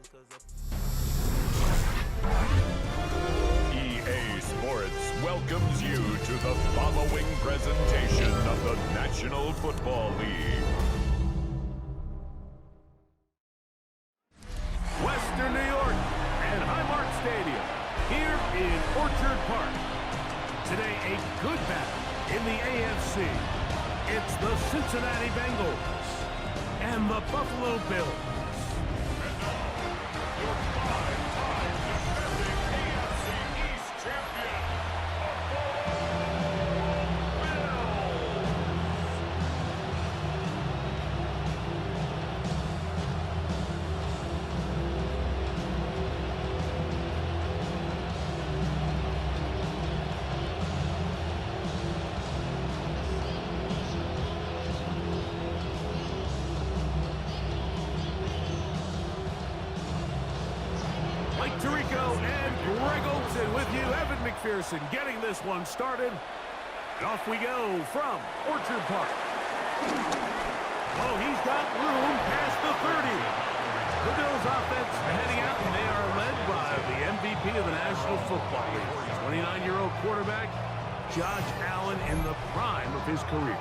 EA Sports welcomes you to the following presentation of the National Football League. Western New York and Highmark Stadium here in Orchard Park. Today, a good battle in the AFC. It's the Cincinnati Bengals and the Buffalo Bills. And now, your five-time defending AFC East champion, Mike Tirico and Greg Olson with you. Evan McPherson getting this one started. And off we go from Orchard Park. Oh, he's got room past the 30. The Bills offense heading out, and they are led by the MVP of the National Football League, 29-year-old quarterback, Josh Allen, in the prime of his career.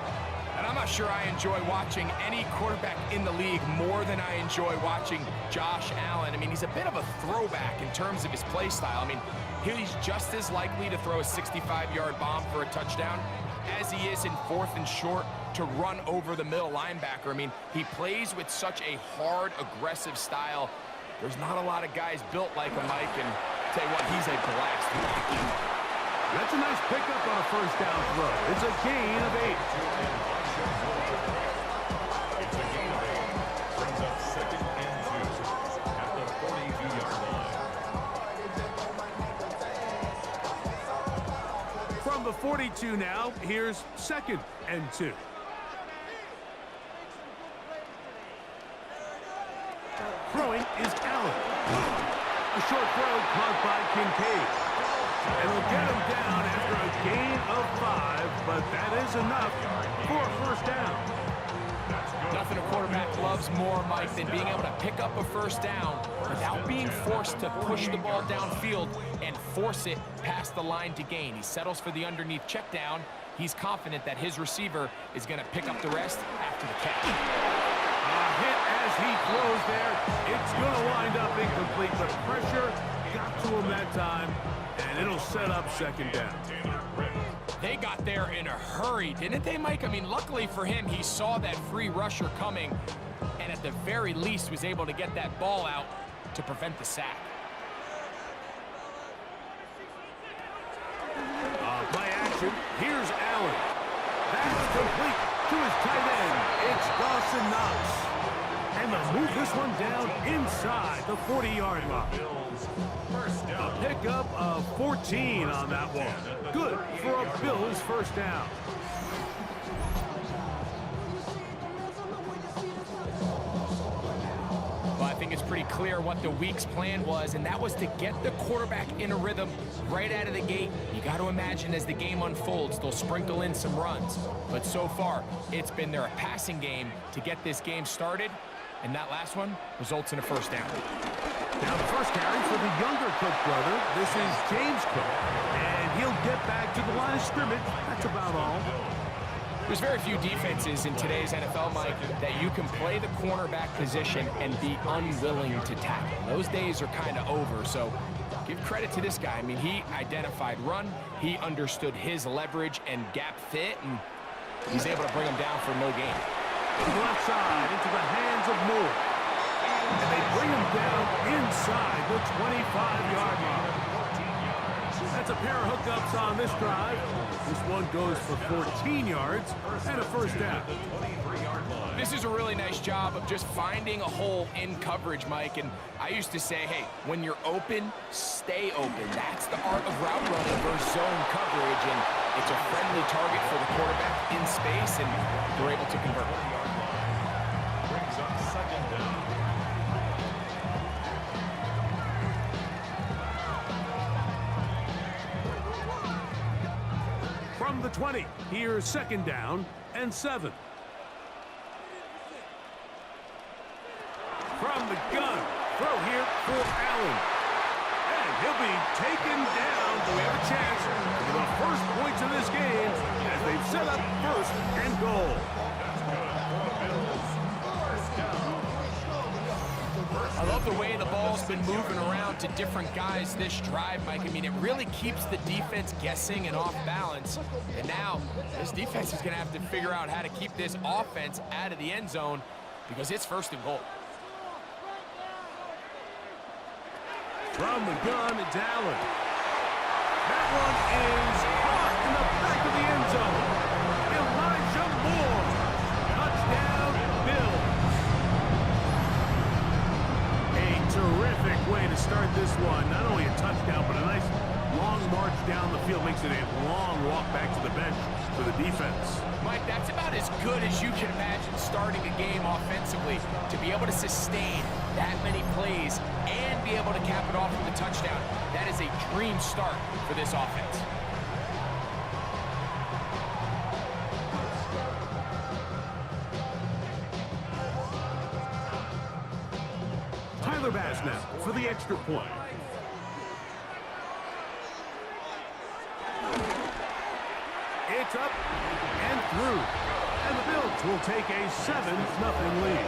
And I'm not sure I enjoy watching any quarterback in the league more than I enjoy watching Josh Allen. I mean, he's a bit of a throwback in terms of his play style. I mean, he's just as likely to throw a 65-yard bomb for a touchdown as he is in 4th and short to run over the middle linebacker. I mean, he plays with such a hard, aggressive style. There's not a lot of guys built like him, Mike, and tell you what, he's a blast to watch. That's a nice pickup on a first down throw. It's a gain of 8. It's a gain of 8. Brings up 2nd and 2 at the 42-yard line. From the 42 now, here's 2nd and 2. Throwing is Allen. A short throw caught by Kincaid. And he'll get him down after a gain of 5, but that is enough for a first down. Nothing a quarterback loves more, Mike, than being able to pick up a first down without being forced to push the ball downfield and force it past the line to gain. He settles for the underneath check down. He's confident that his receiver is going to pick up the rest after the catch. A hit as he throws there. It's going to wind up incomplete, but pressure got to him that time, and it'll set up 2nd down. They got there in a hurry, didn't they, Mike? I mean, luckily for him, he saw that free rusher coming and at the very least was able to get that ball out to prevent the sack. Play action. Here's Allen. That's complete to his tight end. It's Dawson Knox. And they'll move this one down inside the 40-yard line. A pickup of 14 on that one. Good for a Bills first down. Well, I think it's pretty clear what the week's plan was, and that was to get the quarterback in a rhythm right out of the gate. You got to imagine as the game unfolds, they'll sprinkle in some runs. But so far, it's been their passing game to get this game started, and that last one results in a first down. Now the first carry for the younger Cook brother. This is James Cook, and he'll get back to the line of scrimmage. That's about all. There's very few defenses in today's NFL, Mike, that you can play the cornerback position and be unwilling to tackle. Those days are kind of over, so give credit to this guy. I mean, he identified run, he understood his leverage and gap fit, and he's able to bring him down for no gain. To the left side, into the hands of Moore. And they bring him down inside the 25-yard line. That's a pair of hookups on this drive. This one goes for 14 yards and a first down. This is a really nice job of just finding a hole in coverage, Mike. And I used to say, hey, when you're open, stay open. That's the art of route running versus zone coverage. And it's a friendly target for the quarterback in space, and they're able to convert. Brings up 2nd down. From the 20, here's 2nd down and 7. From the gun, throw here for Allen. And he'll be taken down. Do we have a chance for the first points of this game as they've set up first and goal? I love the way the ball's been moving around to different guys this drive, Mike. I mean, it really keeps the defense guessing and off balance. And now this defense is going to have to figure out how to keep this offense out of the end zone because it's first and goal. From the gun, it's Allen. That one is caught in the back of the end zone. Elijah Moore. Touchdown, Bills. A terrific way to start this one. Not only a touchdown, but a nice long march down the field. Makes it a long walk back to the bench for the defense. Mike, that's about as good as you can imagine starting a game offensively. To be able to sustain that many plays and be able to cap it off with a touchdown, that is a dream start for this offense. Tyler Bass now for the extra point. It's up and through. And the Bills will take a 7-0 lead.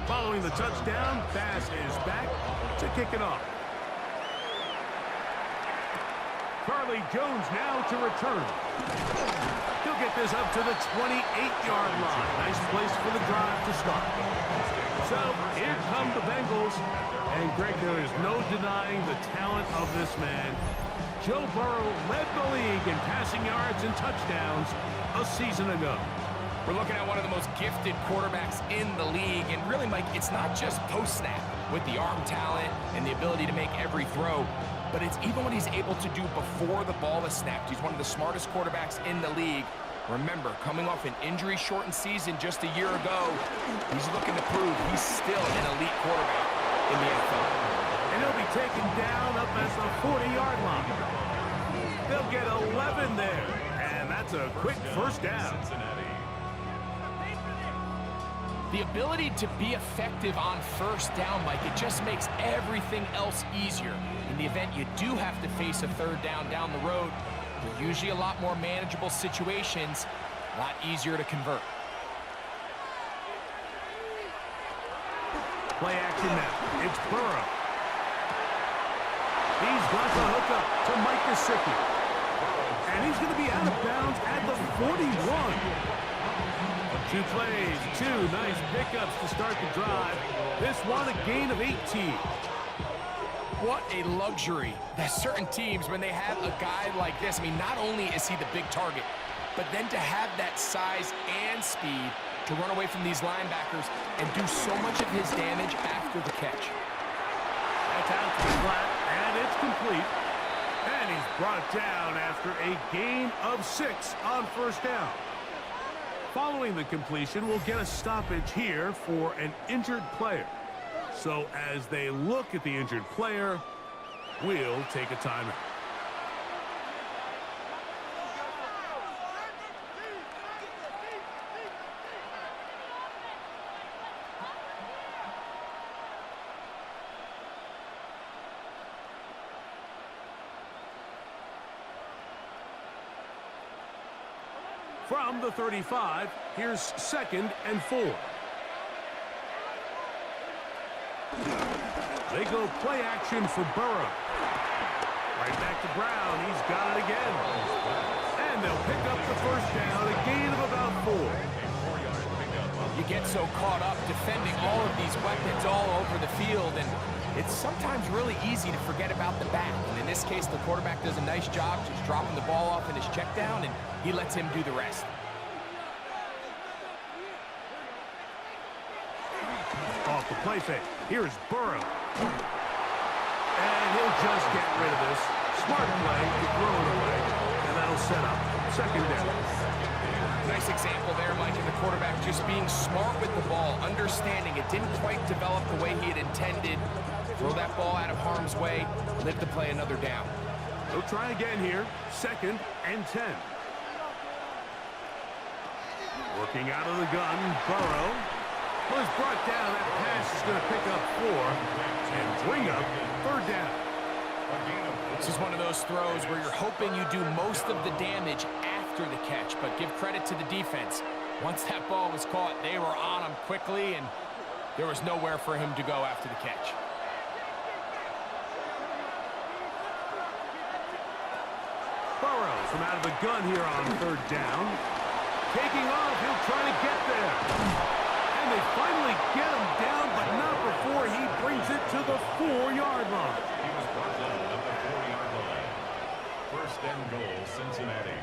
Following the touchdown, Bass is back to kick it off. Charlie Jones now to return. He'll get this up to the 28-yard line. Nice place for the drive to start. So here come the Bengals. And Greg, there is no denying the talent of this man. Joe Burrow led the league in passing yards and touchdowns a season ago. We're looking at one of the most gifted quarterbacks in the league. And really, Mike, it's not just post-snap with the arm talent and the ability to make every throw, but it's even what he's able to do before the ball is snapped. He's one of the smartest quarterbacks in the league. Remember, coming off an injury-shortened season just a year ago, he's looking to prove he's still an elite quarterback in the NFL. And he'll be taken down up at the 40-yard line. They'll get 11 there, and that's a quick first down. Cincinnati. The ability to be effective on first down, Mike, it just makes everything else easier. In the event you do have to face a third down the road, they're usually a lot more manageable situations, a lot easier to convert. Play action now. It's Burrow. He's got the hook up to Mike Gesicki. And he's going to be out of bounds at the 41. 2 plays, 2 nice pickups to start the drive. This one a gain of 18. What a luxury that certain teams, when they have a guy like this, I mean, not only is he the big target, but then to have that size and speed to run away from these linebackers and do so much of his damage after the catch. That's out to the flat, and it's complete. And he's brought down after a gain of 6 on first down. Following the completion, we'll get a stoppage here for an injured player. So as they look at the injured player, we'll take a timeout. From the 35, here's 2nd and 4. They go play action for Burrow. Right back to Brown. He's got it again. And they'll pick up the first down, a gain of about 4. You get so caught up defending all of these weapons all over the field, and it's sometimes really easy to forget about the back. And in this case, the quarterback does a nice job just dropping the ball off in his check down, and he lets him do the rest. Off the play fake. Here's Burrow. And he'll just get rid of this. Smart play to throw it away. And that'll set up second down. Nice example there, Mike, of the quarterback just being smart with the ball, understanding it didn't quite develop the way he had intended. Throw that ball out of harm's way, live to play another down. He'll try again here, 2nd and 10. Working out of the gun, Burrow was brought down. That pass is going to pick up 4 and bring up 3rd down. This is one of those throws where you're hoping you do most of the damage after the catch, but give credit to the defense. Once that ball was caught, they were on him quickly, and there was nowhere for him to go after the catch. Burrow from out of the gun here on 3rd down. Taking off, he'll try to get there. And they finally get him down, but not before he brings it to the 4-yard line. He was brought down at the 4-yard line. 1st and goal, Cincinnati.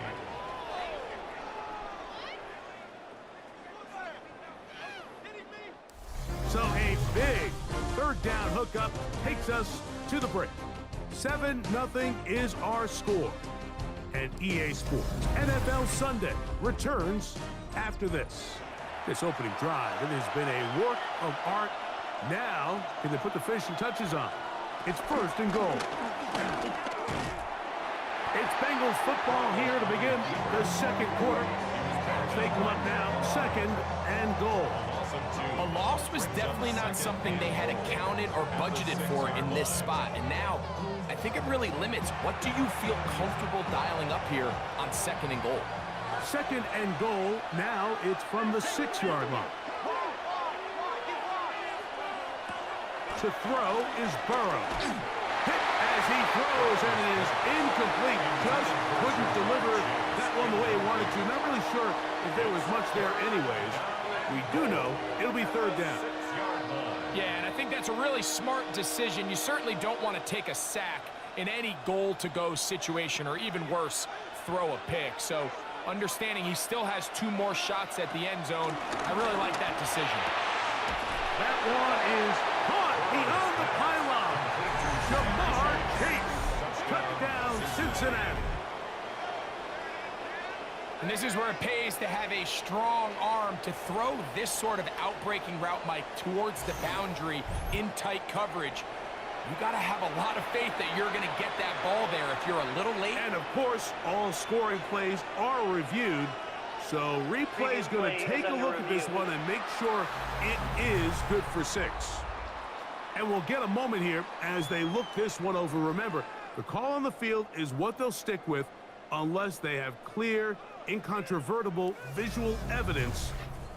So a big 3rd down hookup takes us to the break. 7-0 is our score. And EA Sports NFL Sunday returns after this. This opening drive, it has been a work of art. Now, can they put the finishing touches on? It's 1st and goal. It's Bengals football here to begin the 2nd quarter. They come up now, 2nd and goal. A loss was definitely not something they had accounted or budgeted for in this spot. And now, I think it really limits what do you feel comfortable dialing up here on 2nd and goal. 2nd and goal. Now it's from the 6-yard line. To throw is Burrow. Hit as he throws, and it is incomplete. Just couldn't deliver that one the way he wanted to. Not really sure if there was much there anyways. We do know it'll be 3rd down. Yeah, and I think that's a really smart decision. You certainly don't want to take a sack in any goal-to-go situation, or even worse, throw a pick. So understanding he still has 2 more shots at the end zone, I really like that decision. That one is caught beyond the pylon. Jamar Chase, touchdown Cincinnati. And this is where it pays to have a strong arm to throw this sort of outbreaking route, Mike, towards the boundary in tight coverage. You got to have a lot of faith that you're going to get that ball there if you're a little late. And, of course, all scoring plays are reviewed. So replay is going to take a look at this one and make sure it is good for 6. And we'll get a moment here as they look this one over. Remember, the call on the field is what they'll stick with unless they have clear, incontrovertible visual evidence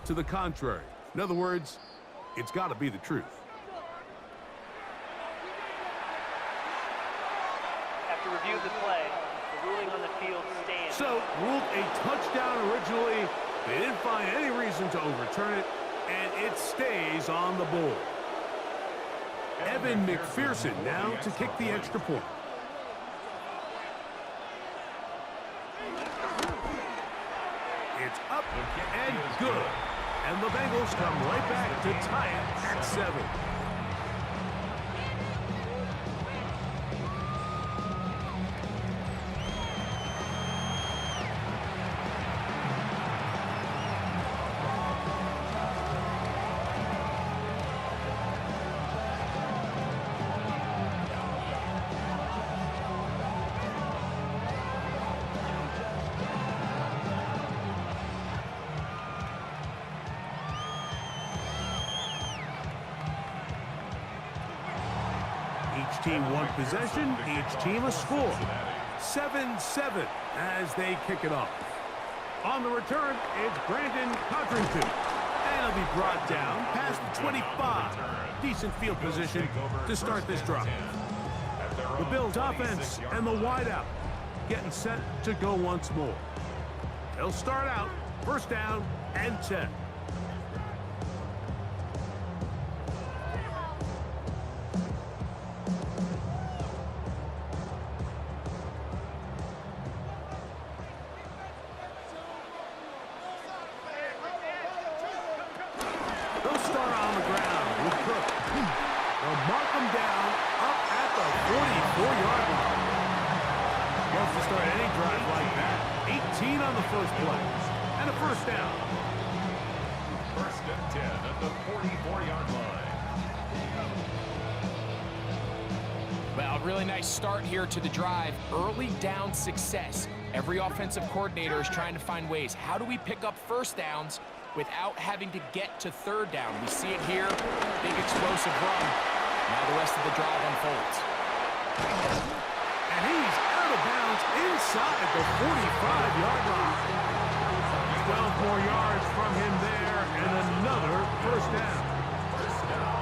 to the contrary. In other words, it's got to be the truth. After review of the play, the ruling on the field stands. So, ruled a touchdown originally. They didn't find any reason to overturn it, and it stays on the board. Evan McPherson now to kick the extra point. It's up and good. And the Bengals come right back to tie it at 7. Each team one possession, each team a score. 7-7 as they kick it off. On the return, it's Brandon Codrington. And he'll be brought down past the 25. Decent field position to start this drive. The Bills offense and the wideout getting set to go once more. They'll start out 1st down and 10. They'll start on the ground with Cook. They'll mark him down up at the 44-yard line. Loves to start any drive like that. 18 on the first play. And a first down. First and 10 at the 44-yard line. Well, really nice start here to the drive. Early down success. Every offensive coordinator is trying to find ways. How do we pick up first downs without having to get to third down? We see it here. Big explosive run. Now the rest of the drive unfolds. And he's out of bounds inside the 45-yard line. 12 more yards from him there, and another first down.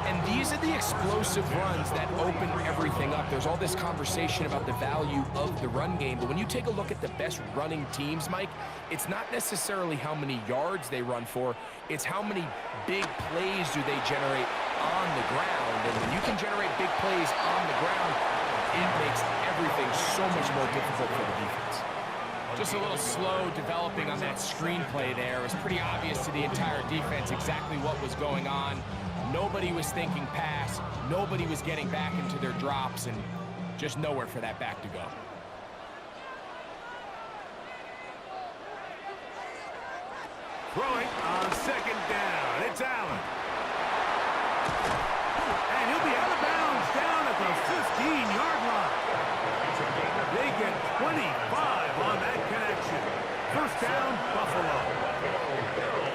And these are the explosive runs that open everything up. There's all this conversation about the value of the run game, but when you take a look at the best running teams, Mike, it's not necessarily how many yards they run for, it's how many big plays do they generate on the ground. And when you can generate big plays on the ground, it makes everything so much more difficult for the defense. Just a little slow developing on that screenplay there. It was pretty obvious to the entire defense exactly what was going on. Nobody was thinking pass. Nobody was getting back into their drops, and just nowhere for that back to go. Throwing on second down. It's Allen. And he'll be out of bounds down at the 15-yard line. They get 25 on that connection. First down, Buffalo.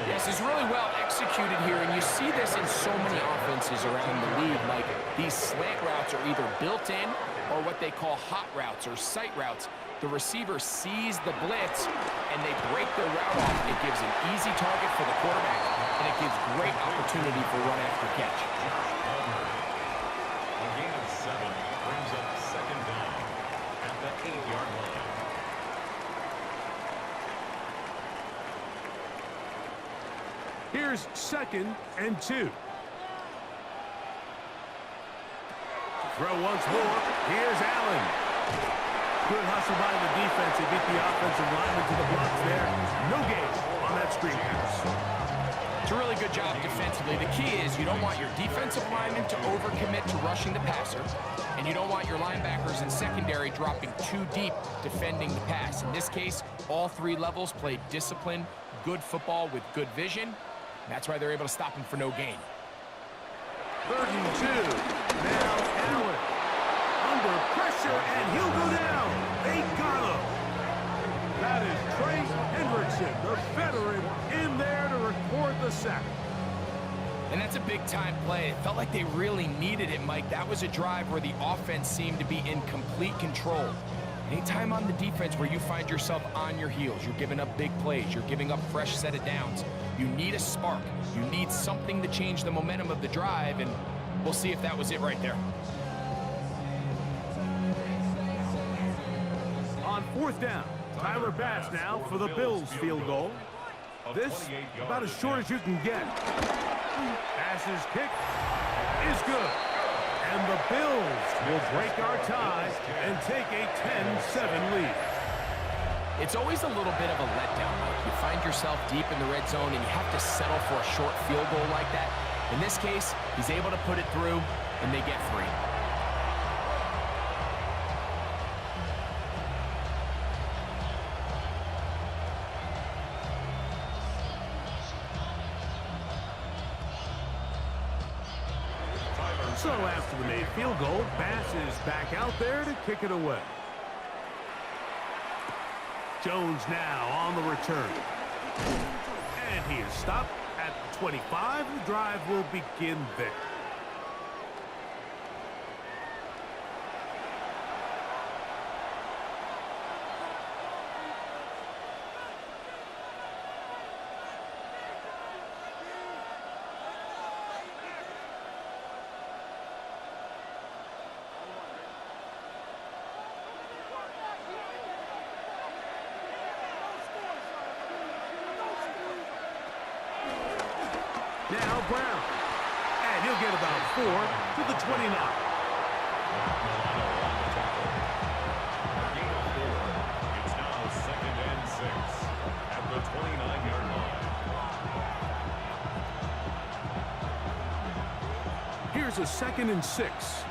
Yes, it's really well executed here, and you see this in so many offenses around the league. Like, these slant routes are either built in or what they call hot routes or sight routes. The receiver sees the blitz, and they break their route off. It gives an easy target for the quarterback, and it gives great opportunity for run after catch. A gain of 7 brings up second down at the 8-yard line. Here's second and 2. Throw once more. Here's Allen. Good hustle by the defense. They beat the offensive lineman to the blocks there. No gain on that screen pass. It's a really good job defensively. The key is you don't want your defensive linemen to overcommit to rushing the passer, and you don't want your linebackers and secondary dropping too deep defending the pass. In this case, all three levels played disciplined, good football with good vision. That's why they're able to stop him for no gain. 3rd and 2. Now Allen. Under pressure, and he'll go down. They got him. That is Trey Hendrickson, the veteran, in there to record the sack. And that's a big-time play. It felt like they really needed it, Mike. That was a drive where the offense seemed to be in complete control. Anytime on the defense where you find yourself on your heels, you're giving up big plays, you're giving up fresh set of downs, you need a spark. You need something to change the momentum of the drive, and we'll see if that was it right there. On 4th down, Tyler Bass now for the Bills field goal. This about as short as you can get. Bass's kick is good. And the Bills will break our tie and take a 10-7 lead. It's always a little bit of a letdown, Mike. You find yourself deep in the red zone and you have to settle for a short field goal like that. In this case, he's able to put it through, and they get 3. So after the made field goal, Bass is back out there to kick it away. Jones now on the return. And he is stopped at 25. The drive will begin there. Now Brown. And he'll get about 4 to the 29. It's now 2nd and 6 at the 29-yard line. Here's a 2nd and 6.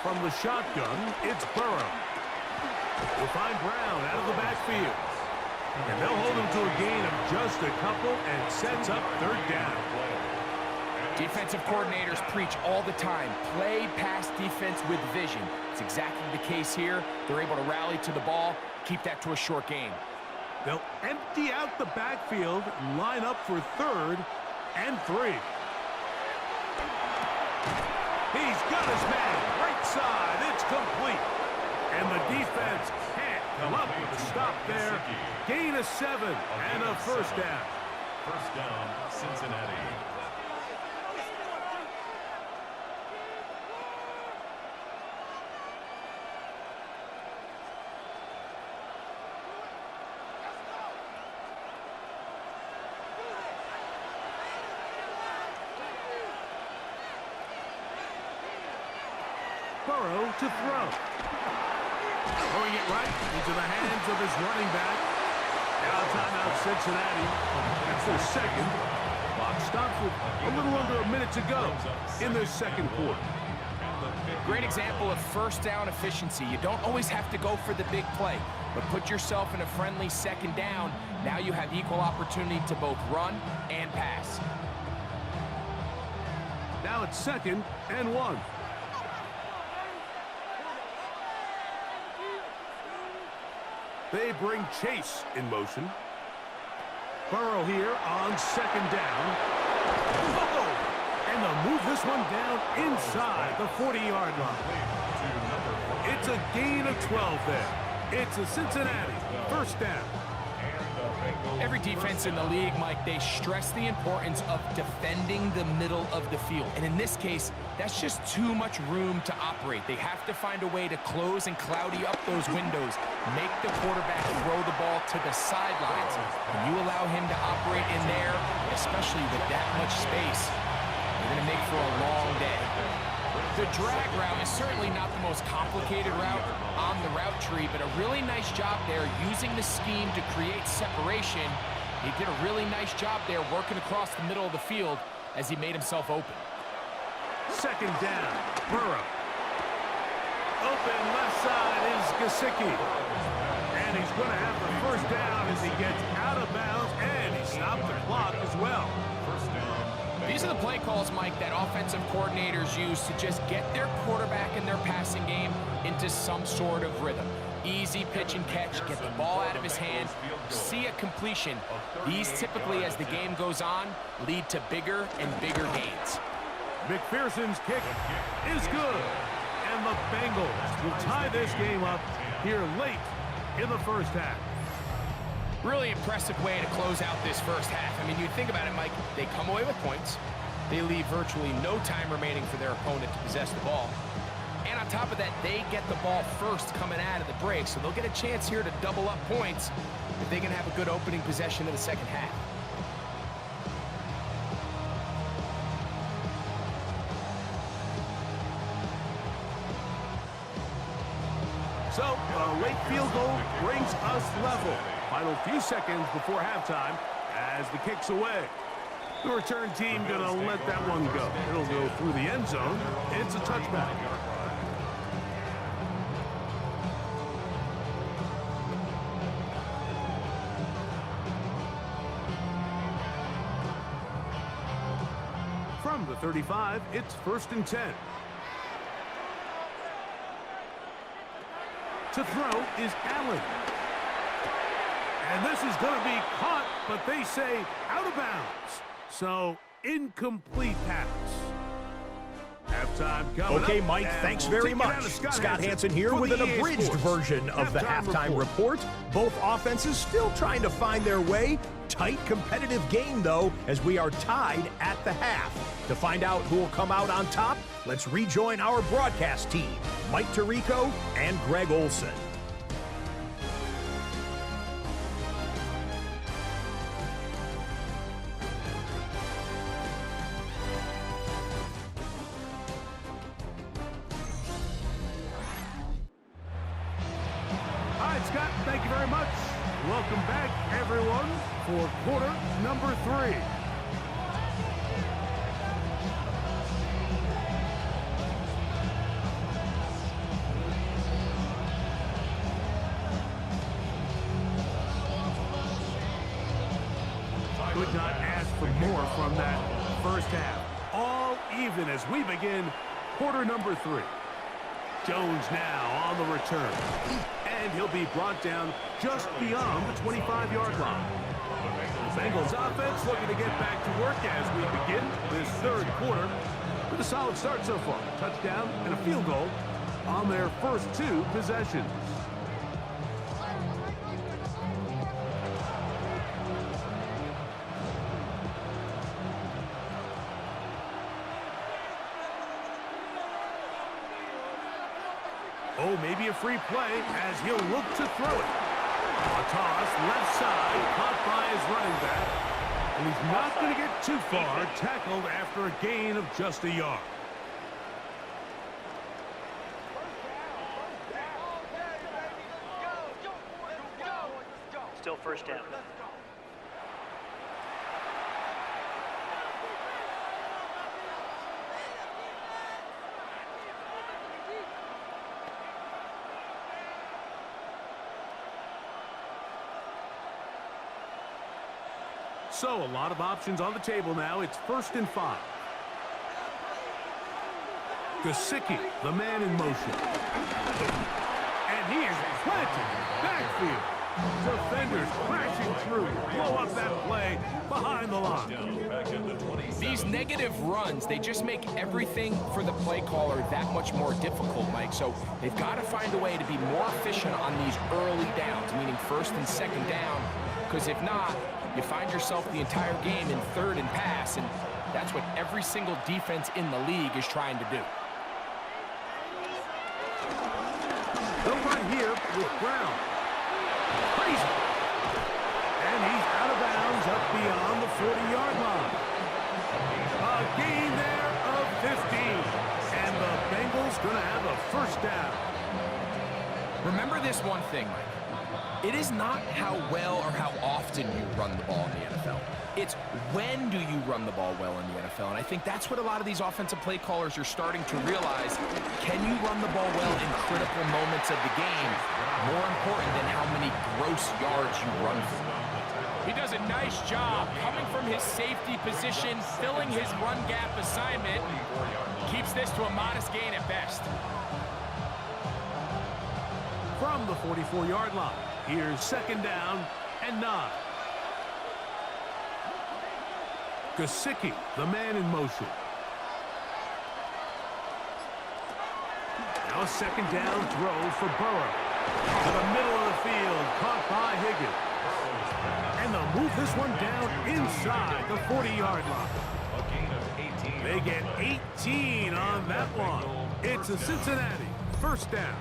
From the shotgun, it's Burrow. Will find Brown out of the backfield. And they'll hold him to a gain of just a couple and sets up third down. Defensive coordinators preach all the time, play pass defense with vision. It's exactly the case here. They're able to rally to the ball, keep that to a short gain. They'll empty out the backfield, line up for third and 3. He's got his man, right side, it's complete. And the defense can't come up with a stop there. Gain of 7 and a first down. First down, Cincinnati. Burrow to throw. Throwing it right into the hands of his running back. Now timeout Cincinnati. That's their second. Clock stops with a little under a minute to go in their second quarter. Great example of first down efficiency. You don't always have to go for the big play, but put yourself in a friendly second down. Now you have equal opportunity to both run and pass. Now it's 2nd and 1. They bring Chase in motion. Burrow here on 2nd down. Oh! And they'll move this one down inside the 40-yard line. It's a gain of 12 there. It's a Cincinnati first down. Every defense in the league, Mike, they stress the importance of defending the middle of the field. And in this case, that's just too much room to operate. They have to find a way to close and cloudy up those windows, make the quarterback throw the ball to the sidelines. When you allow him to operate in there, especially with that much space, you're going to make for a long day. The drag route is certainly not the most complicated route on the route tree, but a really nice job there using the scheme to create separation. He did a really nice job there working across the middle of the field as he made himself open. 2nd down, Burrow. Open left side is Gesicki. And he's going to have the first down as he gets out of bounds, and he stopped the clock as well. First down. These are the play calls, Mike, that offensive coordinators use to just get their quarterback in their passing game into some sort of rhythm. Easy pitch and catch, get the ball out of his hand, see a completion. These typically, as the game goes on, lead to bigger and bigger gains. McPherson's kick is good. And the Bengals will tie this game up here late in the first half. Really impressive way to close out this first half. I mean, you think about it, Mike, they come away with points. They leave virtually no time remaining for their opponent to possess the ball. And on top of that, they get the ball first coming out of the break. So they'll get a chance here to double up points if they can have a good opening possession in the second half. So a late field goal brings us level. Final few seconds before halftime as the kick's away. The return team gonna let that one go. It'll go through the end zone. It's a touchback. From the 35, it's 1st and 10. To throw is Allen. And this is going to be caught, but they say out of bounds. So, incomplete pass. Halftime coming Okay, up, Mike, thanks very much. Scott Hansen here with an abridged version of the halftime report. Both offenses still trying to find their way. Tight, competitive game, though, as we are tied at the half. To find out who will come out on top, let's rejoin our broadcast team, Mike Tirico and Greg Olson. Scott, thank you very much. Welcome back, everyone, for quarter number 3. Could not ask for more from that first half. All even as we begin quarter number 3. Jones now on the return. And he'll be brought down just beyond the 25-yard line. The Bengals offense looking to get back to work as we begin this third quarter with a solid start so far. Touchdown and a field goal on their first 2 possessions. Oh, maybe a free play as he'll look to throw it. A toss, left side, caught by his running back. And he's not going to get too far, tackled after a gain of just a yard. Still first down. So a lot of options on the table now. It's 1st and 5. Gesicki, the man in motion. And he is planted. Backfield. Defenders crashing through. Blow up that play behind the line. These negative runs, they just make everything for the play caller that much more difficult, Mike. So they've got to find a way to be more efficient on these early downs, meaning 1st and 2nd down. Because if not, you find yourself the entire game in 3rd and pass, and that's what every single defense in the league is trying to do. They'll run here with Brown. Crazy. And he's out of bounds up beyond the 40-yard line. A gain there of 15. And the Bengals going to have a first down. Remember this one thing, Mike. It is not how well or how often you run the ball in the NFL. It's when do you run the ball well in the NFL. And I think that's what a lot of these offensive play callers are starting to realize. Can you run the ball well in critical moments of the game? More important than how many gross yards you run for. He does a nice job coming from his safety position, filling his run gap assignment. Keeps this to a modest gain at best. From the 44-yard line. Here's 2nd down and 9. Gesicki, the man in motion. Now a 2nd down throw for Burrow. To the middle of the field, caught by Higgins. And they'll move this one down inside the 40-yard line. They get 18 on that one. It's a Cincinnati first down.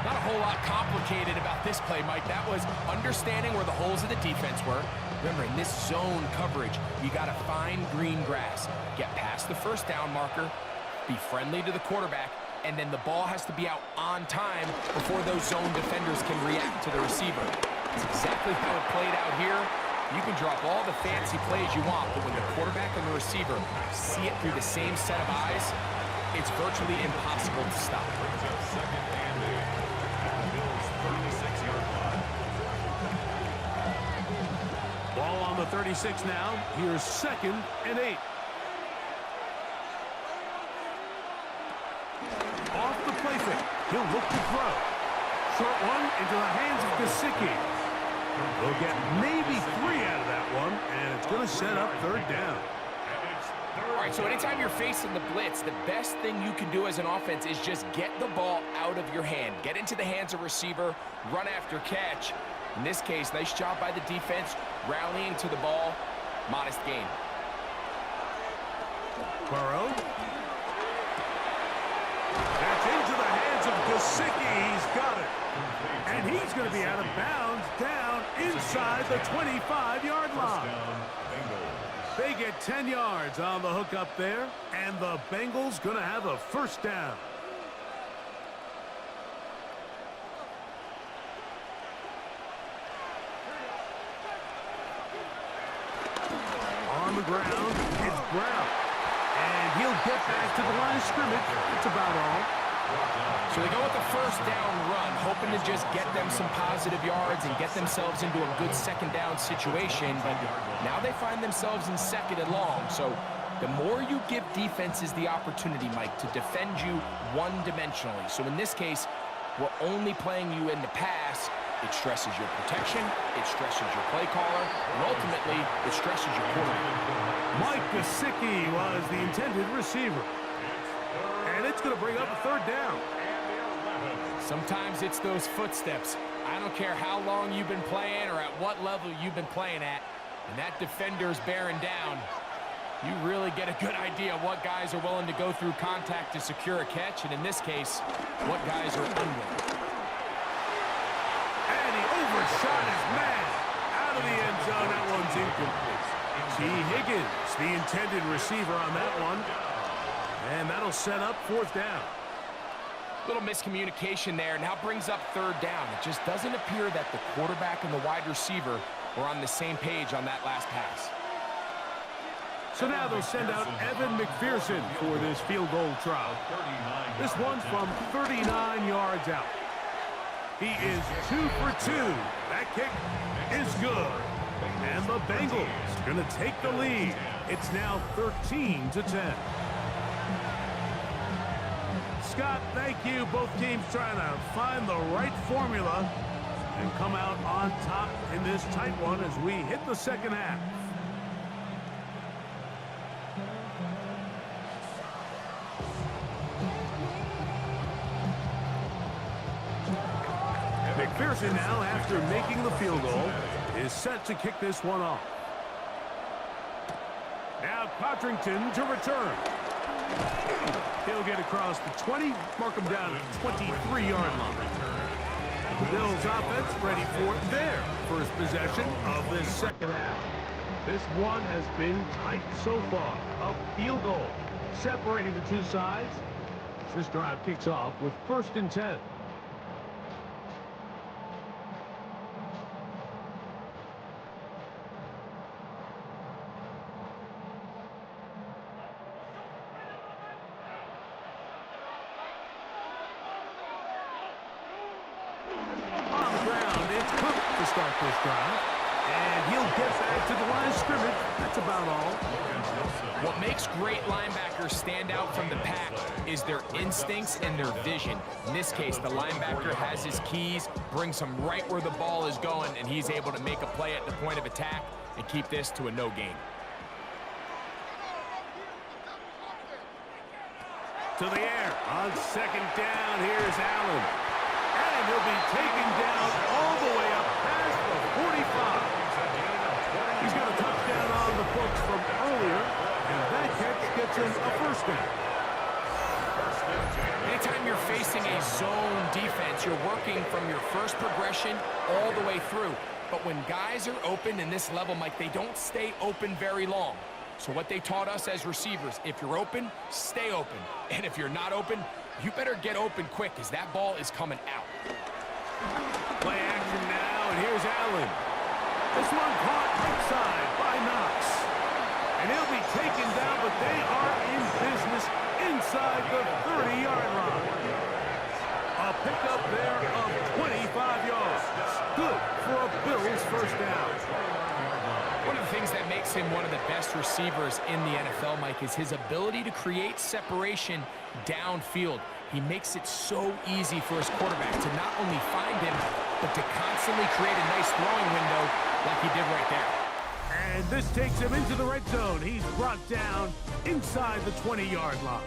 Not a whole lot complicated about this play, Mike. That was understanding where the holes of the defense were. Remember, in this zone coverage, you got to find green grass. Get past the first down marker, be friendly to the quarterback, and then the ball has to be out on time before those zone defenders can react to the receiver. That's exactly how it played out here. You can drop all the fancy plays you want, but when the quarterback and the receiver see it through the same set of eyes, it's virtually impossible to stop. Ball on the 36 now. Here's 2nd and 8. Off the play fake. He'll look to throw. Short one into the hands of Gesicki. They'll get maybe 3 out of that one, and it's going to set up 3rd down. All right, so anytime you're facing the blitz, the best thing you can do as an offense is just get the ball out of your hand. Get into the hands of receiver, run after catch. In this case, nice job by the defense, rallying to the ball. Modest gain. Burrow. That's into the hands of Gesicki. He's got it. And he's going to be out of bounds down inside the 25-yard line. They get 10 yards on the hook up there, and the Bengals going to have a first down. On the ground, it's Brown. And he'll get back to the line of scrimmage. That's about all. So they go with the first down run, hoping to just get them some positive yards and get themselves into a good second down situation, but now they find themselves in second and long. So the more you give defenses the opportunity, Mike, to defend you one-dimensionally. So in this case, we're only playing you in the pass. It stresses your protection, it stresses your play caller, and ultimately, it stresses your quarterback. Mike Gesicki was the intended receiver. And it's going to bring up a third down. Sometimes it's those footsteps. I don't care how long you've been playing or at what level you've been playing at, and that defender's bearing down. You really get a good idea of what guys are willing to go through contact to secure a catch, and in this case, what guys are unwilling. And he overshot his man out of the end zone. That one's incomplete. T. Higgins, the intended receiver on that one. And that'll set up fourth down. Little miscommunication there. Now brings up third down. It just doesn't appear that the quarterback and the wide receiver were on the same page on that last pass. So now they'll send out Evan McPherson for this field goal try. This one's from 39 yards out. He is 2 for 2. That kick is good. And the Bengals going to take the lead. It's now 13-10. Scott, thank you. Both teams trying to find the right formula and come out on top in this tight one as we hit the second half. McPherson now, after making the field goal, is set to kick this one off. Now Codrington to return. He'll get across the 20, mark him down at the 23-yard line. The Bills offense ready for their first possession of this second half. This one has been tight so far. A field goal separating the two sides. This drive kicks off with 1st and 10. Start this drive, and he'll get back to the line of scrimmage. That's about all. What makes great linebackers stand out from the pack is their instincts and their vision. In this case, the linebacker has his keys, brings him right where the ball is going, and he's able to make a play at the point of attack and keep this to a no gain. To the air on second down. Here's Allen, and he'll be taken down all the way up past the 45. He's got a touchdown on the books from earlier, and that catch gets him a first down. Anytime you're facing a zone defense, you're working from your first progression all the way through. But when guys are open in this level, Mike, they don't stay open very long. So what they taught us as receivers, if you're open, stay open. And if you're not open, you better get open quick, because that ball is coming out. Play action now, and here's Allen. This one caught outside by Knox. And he'll be taken down, but they are in business inside the 30-yard line. A pickup there of 25 yards. Good for a Bills first down. One of the things that makes him one of the best receivers in the NFL, Mike, is his ability to create separation downfield. He makes it so easy for his quarterback to not only find him, but to constantly create a nice throwing window like he did right there. And this takes him into the red zone. He's brought down inside the 20-yard line.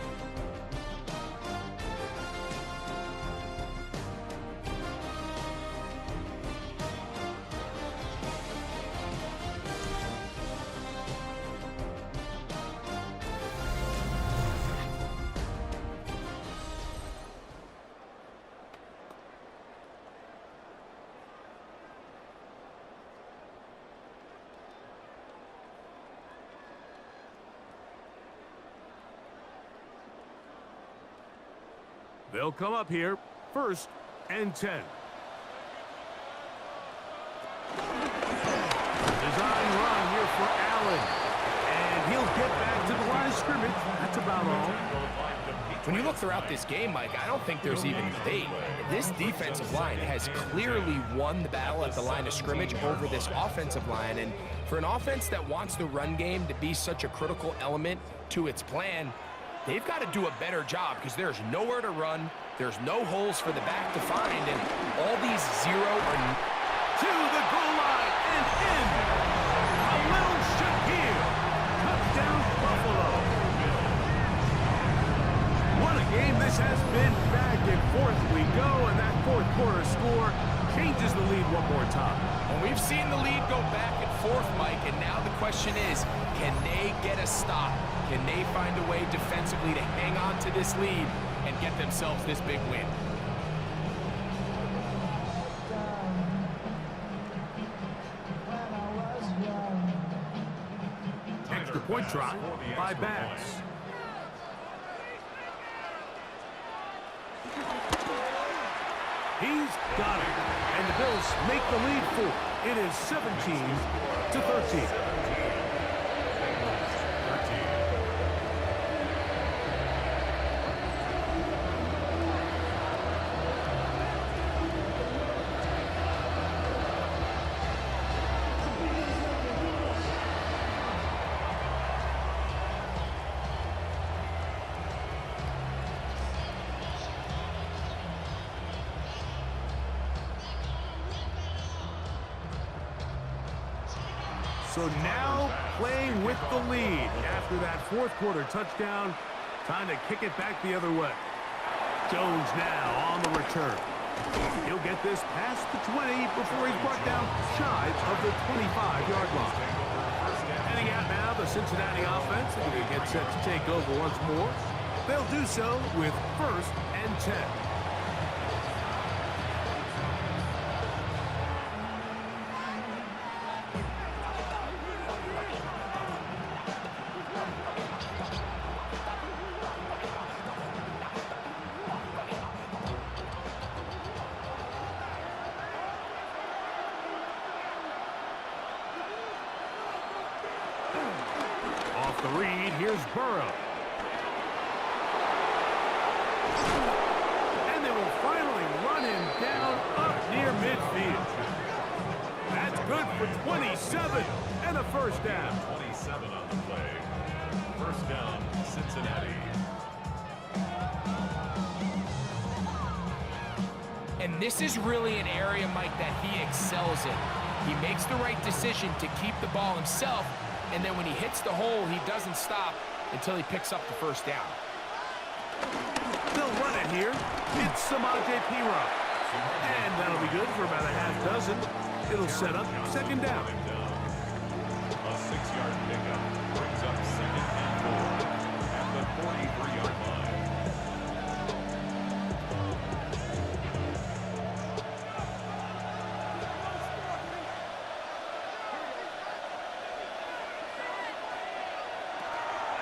They'll come up here, 1st and 10. Design run here for Allen. And he'll get back to the line of scrimmage. That's about all. When you look throughout this game, Mike, I don't think there's even debate. This defensive line has clearly won the battle at the line of scrimmage over this offensive line. And for an offense that wants the run game to be such a critical element to its plan, they've got to do a better job because there's nowhere to run. There's no holes for the back to find. And all these zero or to the goal line and in. A little shot here. Touchdown, Buffalo. What a game this has been. Back and forth we go, and that fourth quarter score changes the lead one more time. Well, we've seen the lead go back and forth, Mike, and now the question is, can they get a stop? Can they find a way defensively to hang on to this lead and get themselves this big win? Extra point try by Bass. He's got it. And the Bills make the lead 4. It is 17-13. So now playing with the lead after that fourth quarter touchdown. Time to kick it back the other way. Jones now on the return. He'll get this past the 20 before he's brought down shy of the 25-yard line. Heading out now, the Cincinnati offense. They're going to get set to take over once more. They'll do so with 1st and 10. Off the read, here's Burrow. And they will finally run him down up near midfield. That's good for 27 and a first down. 27 on the play. First down, Cincinnati. And this is really an area, Mike, that he excels in. He makes the right decision to keep the ball himself, and then when he hits the hole, he doesn't stop until he picks up the first down. They'll run it here. It's Samaje Perine. And that'll be good for about a half dozen. It'll set up second down. A 6-yard pickup brings up 2nd and 4 at the 43-yard line.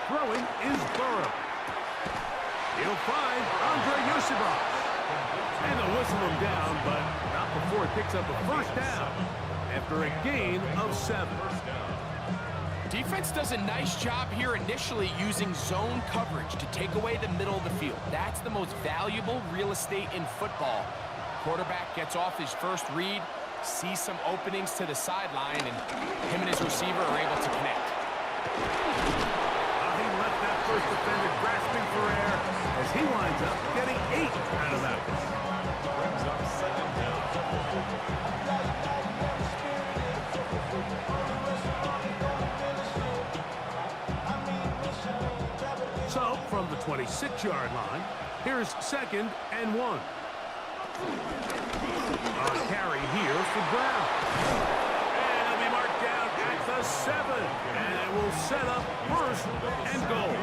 Throwing is Burrow. He'll find Andre Yosibov. And they'll whistle him down, but not before it picks up a first down after a gain of 7. Defense does a nice job here initially using zone coverage to take away the middle of the field. That's the most valuable real estate in football. Quarterback gets off his first read, sees some openings to the sideline, and him and his receiver are able to connect. He left that first defender grasping for air as he winds up getting 8 out of that one. Brings up 2nd down. So, from the 26-yard line, here's 2nd and 1. A carry here for Brown. And he'll be marked down at the 7. And it will set up 1st and goal.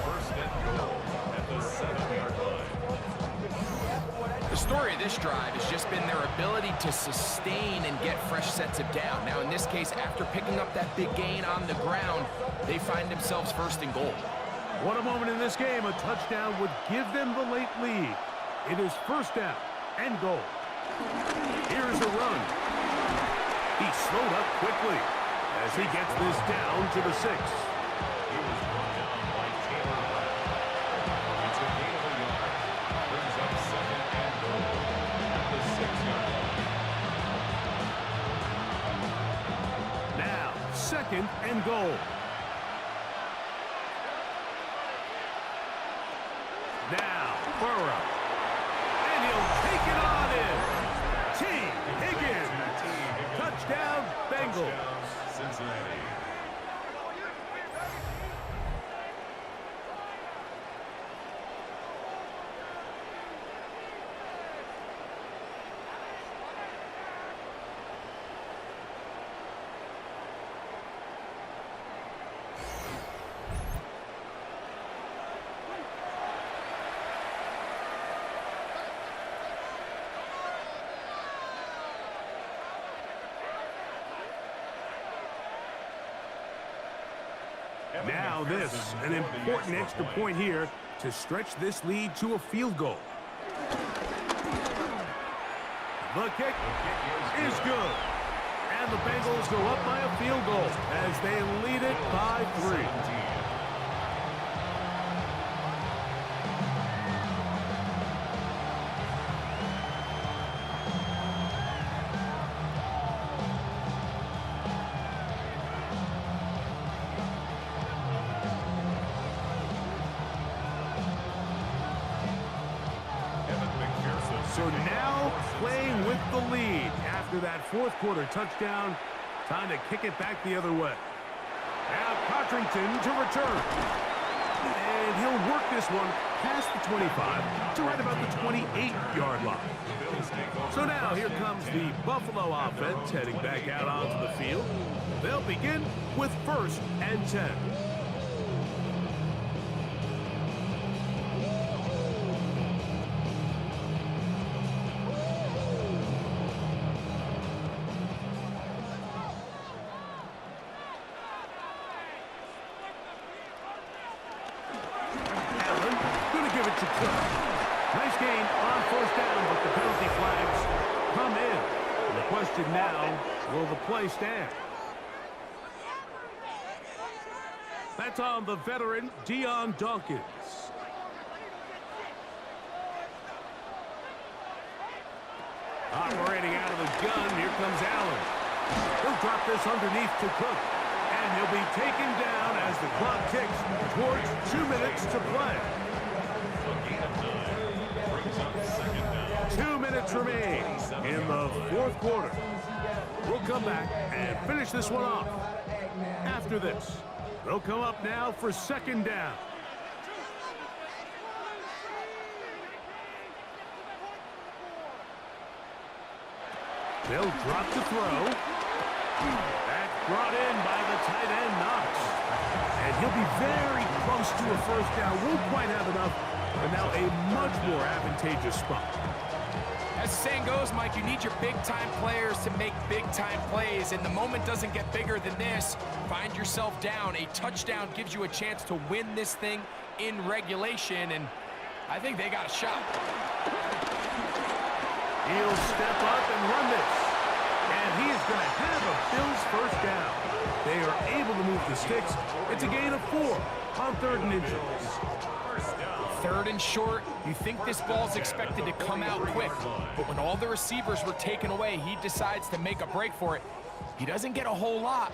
1st and goal at the 7-yard line. The story of this drive has just been their ability to sustain and get fresh sets of down. Now, in this case, after picking up that big gain on the ground, they find themselves 1st and goal. What a moment in this game. A touchdown would give them the late lead. It is 1st down and goal. Here's a run. He slowed up quickly as he gets this down to the 6. He was brought down by Taylor. 2nd and goal. Now, Burrow. And he'll take it on in. T. Higgins. Touchdown, Bengals. Cincinnati. Now this, an important extra point here to stretch this lead to a field goal. The kick is good. And the Bengals go up by a field goal as they lead it by 3. So now playing with the lead after that 4th quarter touchdown. Time to kick it back the other way. Now Cotrington to return. And he'll work this one past the 25 to right about the 28-yard line. So now here comes the Buffalo offense heading back out onto the field. They'll begin with 1st and 10. Nice gain on 1st down, but the penalty flags come in. And the question now, will the play stand? That's on the veteran, Dion Dawkins. Operating out of the gun, here comes Allen. He'll drop this underneath to Cook. And he'll be taken down as the clock ticks towards 2 minutes to play. 2 minutes remain in the 4th quarter. We'll come back and finish this one off. After this, they'll come up now for 2nd down. They'll drop to throw. That's brought in by the tight end, Knox. And he'll be very close to a 1st down. Won't quite have enough. But now a much more advantageous spot. As the saying goes, Mike, you need your big-time players to make big-time plays, and the moment doesn't get bigger than this. Find yourself down. A touchdown gives you a chance to win this thing in regulation, and I think they got a shot. He'll step up and run this. And he is going to have a Bills 1st down. They are able to move the sticks. It's a gain of 4 on 3rd and inches. 3rd and short, you think this ball's expected to come out quick, but when all the receivers were taken away, he decides to make a break for it. He doesn't get a whole lot,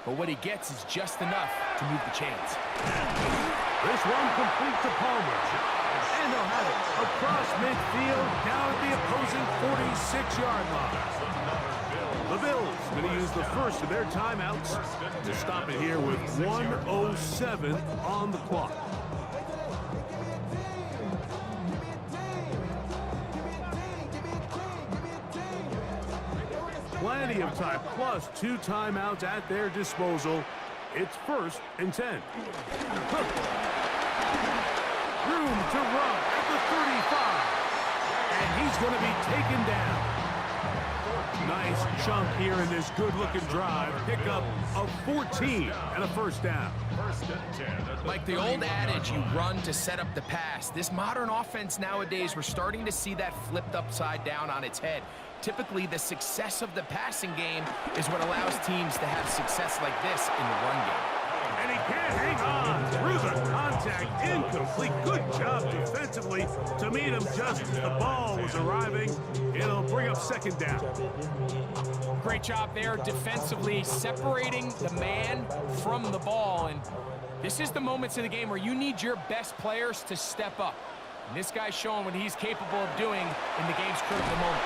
but what he gets is just enough to move the chains. This one complete to Palmer. And they'll have it across midfield, down at the opposing 46-yard line. The Bills going to use the first of their timeouts to stop it here with 1:07 on the clock. Plenty of time, plus 2 timeouts at their disposal. It's 1st and 10. Cook. Room to run at the 35. And he's going to be taken down. Nice chunk here in this good-looking drive. Pickup of 14 and a 1st down. Like the old adage, you run to set up the pass. This modern offense nowadays, we're starting to see that flipped upside down on its head. Typically, the success of the passing game is what allows teams to have success like this in the run game. And he can't hang on through the contact. Incomplete. Good job defensively to meet him just as the ball was arriving. It'll bring up second down. Great job there defensively, separating the man from the ball. And this is the moments of the game where you need your best players to step up. And this guy's showing what he's capable of doing in the game's critical moment.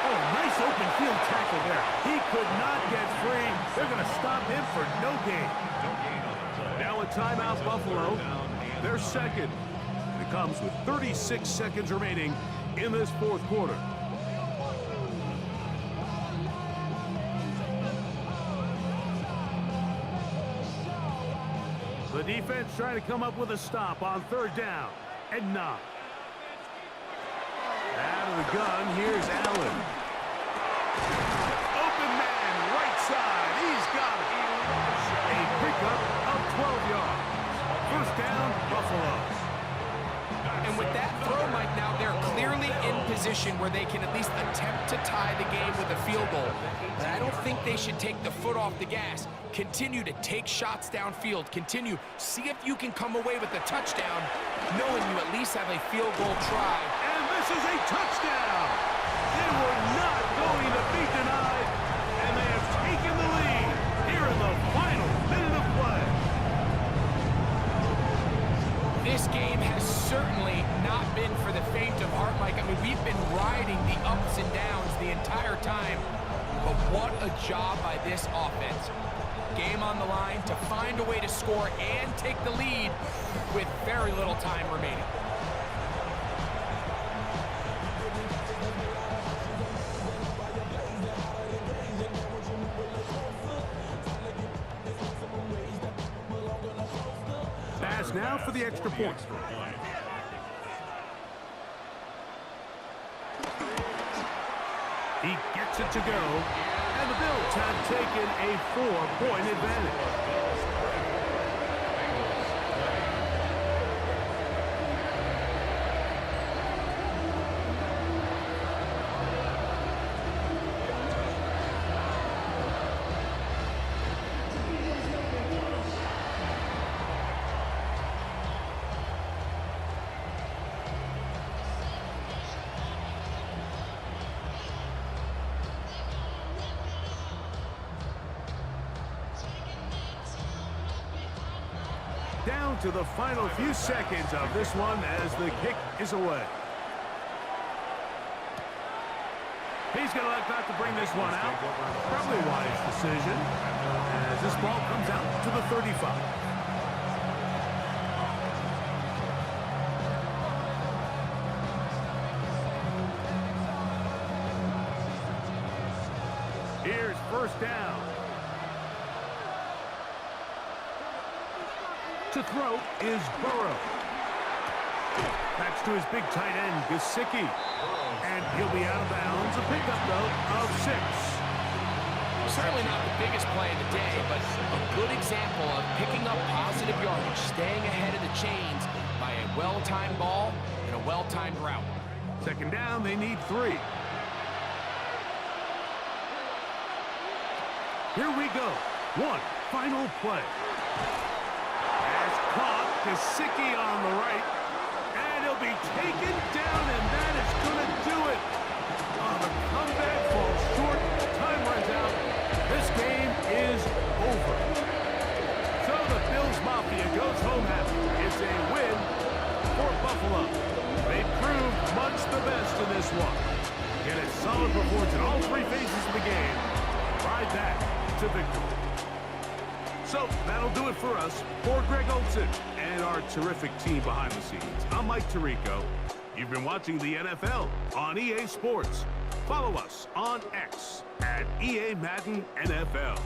Oh, nice open field tackle there. He could not get free. They're going to stop him for no gain. Now a timeout, Buffalo. They're second. And it comes with 36 seconds remaining in this fourth quarter. The defense trying to come up with a stop on third down and 9. Out of the gun, here's Allen. Open man, right side. He's got it. A pickup of 12 yards. First down, Buffalo. And with that throw, Mike, now they're clearly in position where they can at least attempt to tie the game with a field goal. But I don't think they should take the foot off the gas. Continue to take shots downfield. Continue. See if you can come away with a touchdown, knowing you at least have a field goal try. And this is a touchdown. They were not going to be denied, and they have taken the lead here in the final minute of play. This game has certainly not been for the faint of heart, Mike. I mean, we've been riding the ups and downs the entire time, but what a job by this offense. Game on the line to find a way to score and take the lead with very little time remaining. Pass now for the extra point. He gets it to go, and the Bills have taken a 4-point advantage. Down to the final few seconds of this one as the kick is away. He's going to elect not to bring this one out. Probably a wise decision as this ball comes out to the 35. Here's first down. To throw is Burrow. That's to his big tight end, Gesicki. And he'll be out of bounds. A pickup, though, of 6. Certainly not the biggest play of the day, but a good example of picking up positive yardage, staying ahead of the chains by a well-timed ball and a well-timed route. Second down, they need 3. Here we go. One final play. Caught, Gesicki on the right, and he'll be taken down, and that is going to do it. Oh, the comeback falls short, time runs out, this game is over. So the Bills Mafia goes home happy. It's a win for Buffalo. They proved much the best in this one. Get a solid performance in all 3 phases of the game. Ride that to victory. So, that'll do it for us. For Greg Olson and our terrific team behind the scenes, I'm Mike Tirico. You've been watching the NFL on EA Sports. Follow us on X at EA Madden NFL.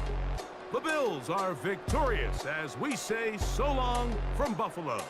The Bills are victorious as we say so long from Buffalo.